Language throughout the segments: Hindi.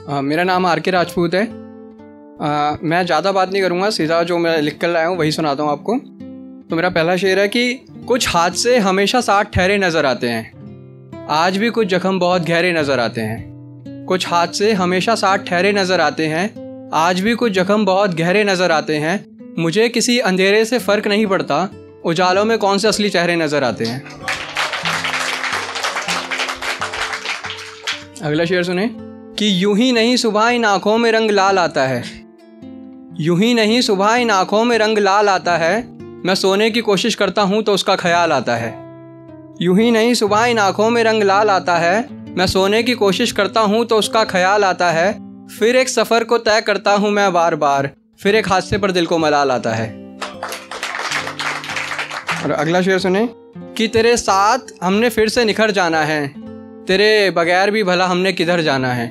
मेरा नाम आर के राजपूत है। मैं ज़्यादा बात नहीं करूँगा, सीधा जो मैं लिख कर लाया हूँ वही सुनाता हूँ आपको। तो मेरा पहला शेर है कि कुछ हादसे हमेशा साथ ठहरे नज़र आते हैं, आज भी कुछ जख्म बहुत गहरे नज़र आते हैं। कुछ हादसे हमेशा साथ ठहरे नज़र आते हैं, आज भी कुछ जख्म बहुत गहरे नज़र आते हैं। मुझे किसी अंधेरे से फ़र्क नहीं पड़ता, उजालों में कौन से असली चेहरे नज़र आते हैं। अगला शेर सुने कि यूं ही नहीं सुबह इन आँखों में रंग लाल आता है, यूं ही नहीं सुबह इन आँखों में रंग लाल आता है। मैं सोने की कोशिश करता हूँ तो उसका ख्याल आता है। यूं ही नहीं सुबह इन आँखों में रंग लाल आता है, मैं सोने की कोशिश करता हूँ तो उसका ख्याल आता है। फिर एक सफ़र को तय करता हूँ मैं बार बार, फिर एक हादसे पर दिल को मलाल आता है। और अगला शेर सुने कि तेरे साथ हमने फिर से निखर जाना है, तेरे बगैर भी भला हमने किधर जाना है।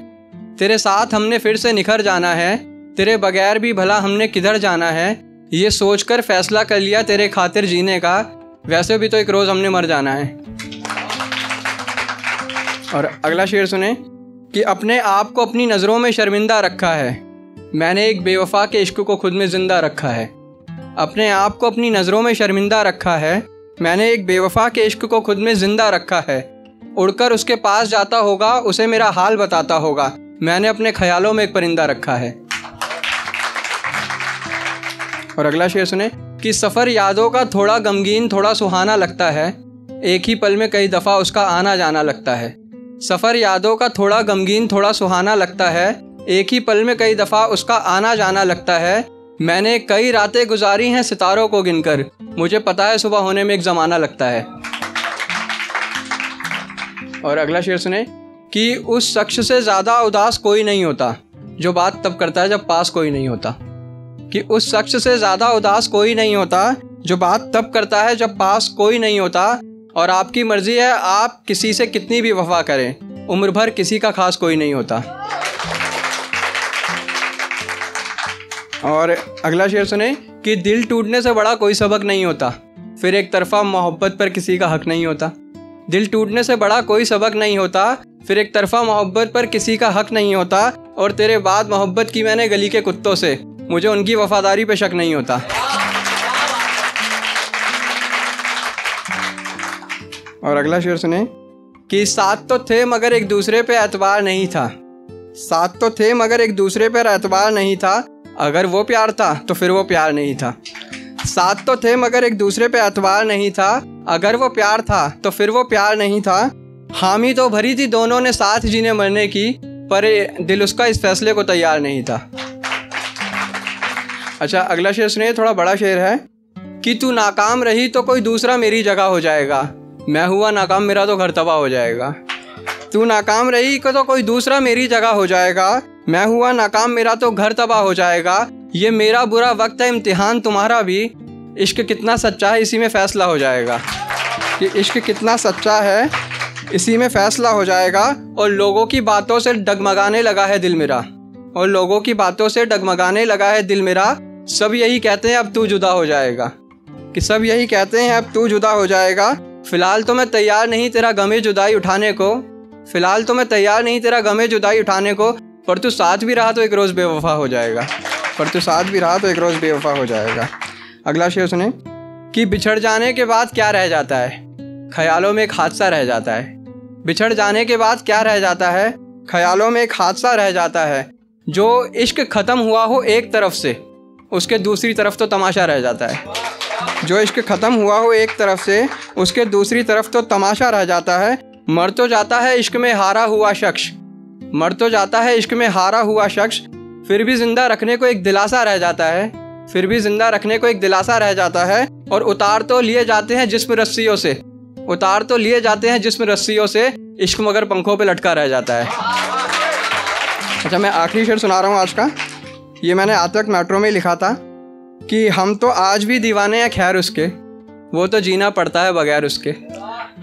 तेरे साथ हमने फिर से निखर जाना है, तेरे बगैर भी भला हमने किधर जाना है। ये सोचकर फैसला कर लिया तेरे खातिर जीने का, वैसे भी तो एक रोज़ हमने मर जाना है। और अगला शेर सुने कि अपने आप को अपनी नज़रों में शर्मिंदा रखा है, मैंने एक बेवफा के इश्क को खुद में ज़िंदा रखा है। अपने आप को अपनी नज़रों में शर्मिंदा रखा है, मैंने एक बेवफा के इश्क को खुद में ज़िंदा रखा है। उड़कर उसके पास जाता होगा, उसे मेरा हाल बताता होगा, मैंने अपने ख्यालों में एक परिंदा रखा है। और अगला शेर सुने कि सफ़र यादों का थोड़ा गमगीन थोड़ा सुहाना लगता है, एक ही पल में कई दफ़ा उसका आना जाना लगता है। सफ़र यादों का थोड़ा गमगीन थोड़ा सुहाना लगता है, एक ही पल में कई दफ़ा उसका आना जाना लगता है। मैंने कई रातें गुजारी हैं सितारों को गिनकर, मुझे पता है सुबह होने में एक ज़माना लगता है। और अगला शेर सुने कि उस शख्स से ज़्यादा उदास कोई नहीं होता, जो बात तब करता है जब पास कोई नहीं होता। कि उस शख्स से ज़्यादा उदास कोई नहीं होता, जो बात तब करता है जब पास कोई नहीं होता। और आपकी मर्ज़ी है आप किसी से कितनी भी वफा करें, उम्र भर किसी का खास कोई नहीं होता। और अगला शेर सुने कि दिल टूटने से बड़ा कोई सबक नहीं होता, फिर एक तरफा मोहब्बत पर किसी का हक नहीं होता। दिल टूटने से बड़ा कोई सबक नहीं होता, फिर एक तरफा मोहब्बत पर किसी का हक नहीं होता। और तेरे बाद मोहब्बत की मैंने गली के कुत्तों से, मुझे उनकी वफादारी पे शक नहीं होता। और अगला शेर सुने कि साथ तो थे मगर एक दूसरे पे एतबार नहीं था, साथ तो थे मगर एक दूसरे पर एतबार नहीं था। अगर वो प्यार था तो फिर वो प्यार नहीं था। साथ तो थे मगर एक दूसरे पे एतबार नहीं था, अगर वो प्यार था तो फिर वो प्यार नहीं था। हामी तो भरी थी दोनों ने साथ जीने मरने की, पर दिल उसका इस फैसले को तैयार नहीं था। अच्छा, अगला शेर सुनिए, थोड़ा बड़ा शेर है कि तू नाकाम रही तो कोई दूसरा मेरी जगह हो जाएगा, मैं हुआ नाकाम मेरा तो घर तबाह हो जाएगा। तू नाकाम रही तो कोई दूसरा मेरी जगह हो जाएगा, मैं हुआ नाकाम मेरा तो घर तबाह हो जाएगा। ये मेरा बुरा वक्त है इम्तिहान तुम्हारा भी, इश्क कितना सच्चा है इसी में फ़ैसला हो जाएगा। कि इश्क कितना सच्चा है इसी में फ़ैसला हो जाएगा। और लोगों की बातों से डगमगाने लगा है दिल मेरा, और लोगों की बातों से डगमगाने लगा है दिल मेरा। सब यही कहते हैं अब तू जुदा हो जाएगा, कि सब यही कहते हैं अब तू जुदा हो जाएगा। फ़िलहाल तो मैं तैयार नहीं तेरा गमे जुदाई उठाने को, फ़िलहाल तो मैं तैयार नहीं तेरा गमे जुदाई उठाने को। पर तू साथ भी रहा तो एक रोज़ बेवफा हो जाएगा, पर तू साथ भी रहा तो एक रोज़ बेवफा हो जाएगा। अगला शेर सुने कि बिछड़ जाने के बाद क्या रह जाता है, ख्यालों में एक हादसा रह जाता है। बिछड़ जाने के बाद क्या रह जाता है, ख्यालों में एक हादसा रह जाता है। जो इश्क ख़त्म हुआ हो एक तरफ से, उसके दूसरी तरफ तो तमाशा रह जाता है। जो इश्क ख़त्म हुआ हो एक तरफ से, उसके दूसरी तरफ तो तमाशा रह जाता है। मर तो जाता है इश्क में हारा हुआ शख्स, मर तो जाता है इश्क में हारा हुआ शख्स, फिर भी ज़िंदा रखने को एक दिलासा रह जाता है, फिर भी ज़िंदा रखने को एक दिलासा रह जाता है। और उतार तो लिए जाते हैं जिस्म रस्सियों से, उतार तो लिए जाते हैं जिस्म रस्सियों से, इश्क मगर पंखों पे लटका रह जाता है। अच्छा, मैं आखिरी शेर सुना रहा हूँ आज का। ये मैंने आज तक मेट्रो में लिखा था कि हम तो आज भी दीवाने हैं खैर उसके, वो तो जीना पड़ता है बगैर उसके।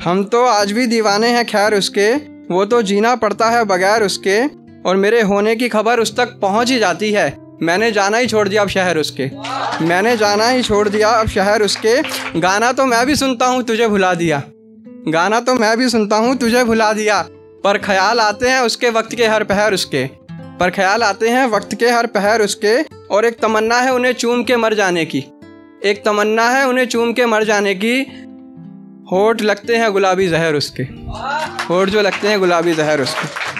हम तो आज भी दीवाने हैं खैर उसके, वो तो जीना पड़ता है बगैर उसके। और मेरे होने की खबर उस तक पहुंच ही जाती है, मैंने जाना ही छोड़ दिया अब शहर उसके, मैंने जाना ही छोड़ दिया अब शहर उसके। गाना तो मैं भी सुनता हूँ तुझे भुला दिया, गाना तो मैं भी सुनता हूँ तुझे भुला दिया, पर ख्याल आते हैं उसके वक्त के हर पहर उसके। पर ख्याल आते हैं वक्त के हर पहर उसके, और एक तमन्ना है उन्हें चूम के मर जाने की। एक तमन्ना है उन्हें चूम के मर जाने की। होठ लगते हैं गुलाबी जहर उसके, होठ जो लगते हैं गुलाबी जहर उसके।